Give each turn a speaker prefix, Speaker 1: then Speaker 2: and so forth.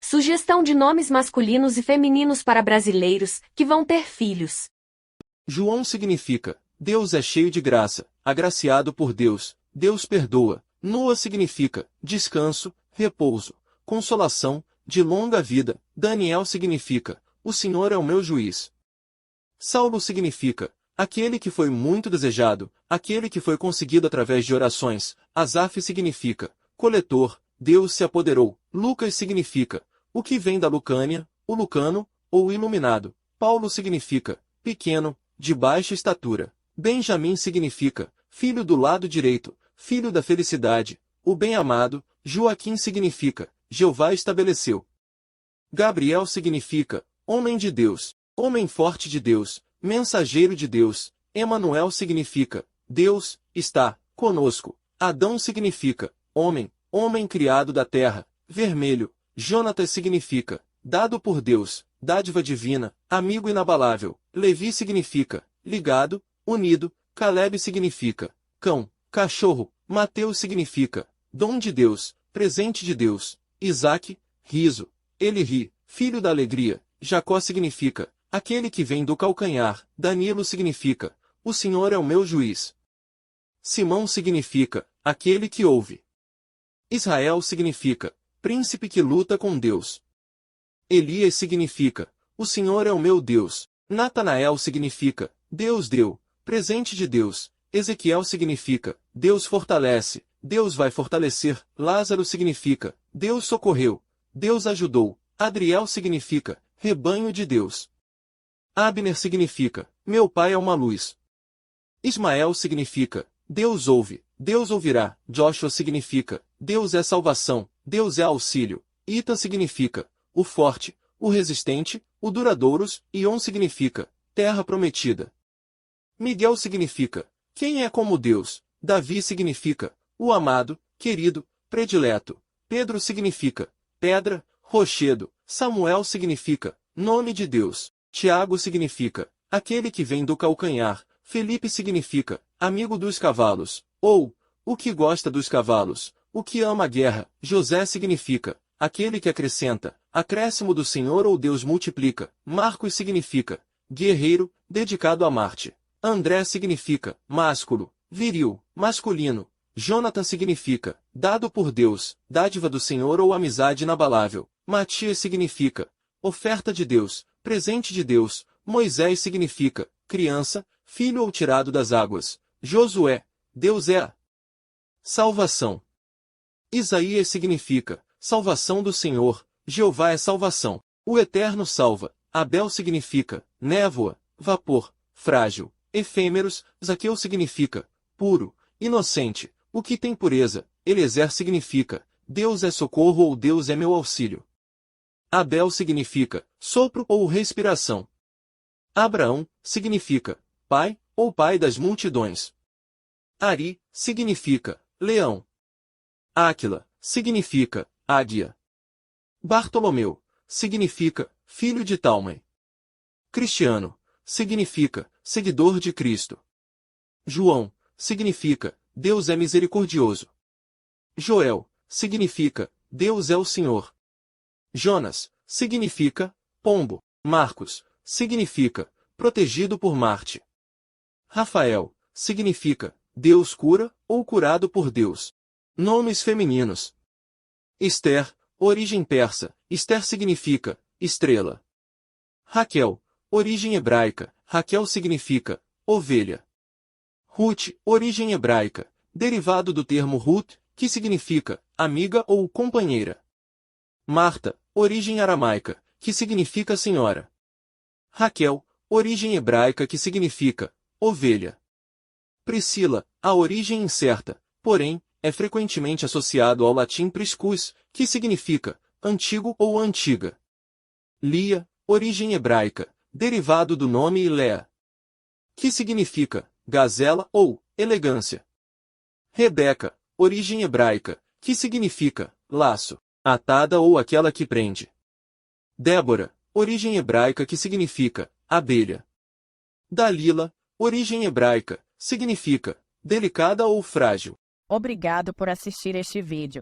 Speaker 1: Sugestão de nomes masculinos e femininos para brasileiros que vão ter filhos.
Speaker 2: João significa Deus é cheio de graça, agraciado por Deus, Deus perdoa. Noa significa descanso, repouso, consolação, de longa vida. Daniel significa o Senhor é o meu juiz. Saulo significa aquele que foi muito desejado, aquele que foi conseguido através de orações. Asaf significa coletor, Deus se apoderou. Lucas significa o que vem da Lucânia, o lucano, ou iluminado. Paulo significa pequeno, de baixa estatura. Benjamim significa filho do lado direito, filho da felicidade, o bem-amado. Joaquim significa Jeová estabeleceu. Gabriel significa homem de Deus, homem forte de Deus, mensageiro de Deus. Emanuel significa Deus está conosco. Adão significa homem, homem criado da terra. Vermelho. Jonatas significa dado por Deus, dádiva divina, amigo inabalável. Levi significa ligado, unido. Caleb significa cão, cachorro. Mateus significa dom de Deus, presente de Deus. Isaque, riso. Ele ri, filho da alegria. Jacó significa aquele que vem do calcanhar. Danilo significa o Senhor é o meu juiz. Simão significa aquele que ouve. Israel significa príncipe que luta com Deus. Elias significa o Senhor é o meu Deus. Natanael significa Deus deu, presente de Deus. Ezequiel significa Deus fortalece, Deus vai fortalecer. Lázaro significa Deus socorreu, Deus ajudou. Adriel significa rebanho de Deus. Abner significa meu pai é uma luz. Ismael significa Deus ouve, Deus ouvirá. Joshua significa Deus é salvação, Deus é auxílio. Ita significa o forte, o resistente, o duradouros. Ion significa terra prometida. Miguel significa quem é como Deus. Davi significa o amado, querido, predileto. Pedro significa pedra, rochedo. Samuel significa nome de Deus. Tiago significa aquele que vem do calcanhar. Felipe significa amigo dos cavalos, ou o que gosta dos cavalos, o que ama a guerra. José significa aquele que acrescenta, acréscimo do Senhor ou Deus multiplica. Marcos significa guerreiro, dedicado a Marte. André significa másculo, viril, masculino. Jonathan significa dado por Deus, dádiva do Senhor ou amizade inabalável. Matias significa oferta de Deus, presente de Deus. Moisés significa criança, filho ou tirado das águas. Josué, Deus é a salvação. Isaías significa salvação do Senhor, Jeová é salvação. O Eterno salva. Abel significa névoa, vapor, frágil, efêmeros. Zaqueu significa puro, inocente, o que tem pureza. Eliezer significa Deus é socorro ou Deus é meu auxílio. Abel significa sopro ou respiração. Abraão significa pai ou pai das multidões. Ari significa leão. Áquila significa águia. Bartolomeu significa filho de Talmai. Cristiano significa seguidor de Cristo. João significa Deus é misericordioso. Joel significa Deus é o Senhor. Jonas significa pombo. Marcos significa protegido por Marte. Rafael significa Deus cura ou curado por Deus. Nomes femininos. Esther, origem persa. Esther significa estrela. Raquel, origem hebraica. Raquel significa ovelha. Ruth, origem hebraica, derivado do termo Ruth, que significa amiga ou companheira. Marta, origem aramaica, que significa senhora. Raquel, origem hebraica que significa ovelha. Priscila, a origem incerta, porém, é frequentemente associado ao latim priscus, que significa antigo ou antiga. Lia, origem hebraica, derivado do nome Ilea, que significa gazela ou elegância. Rebeca, origem hebraica, que significa laço, atada ou aquela que prende. Débora, origem hebraica que significa abelha. Dalila, origem hebraica, significa delicada ou frágil.
Speaker 3: Obrigado por assistir este vídeo.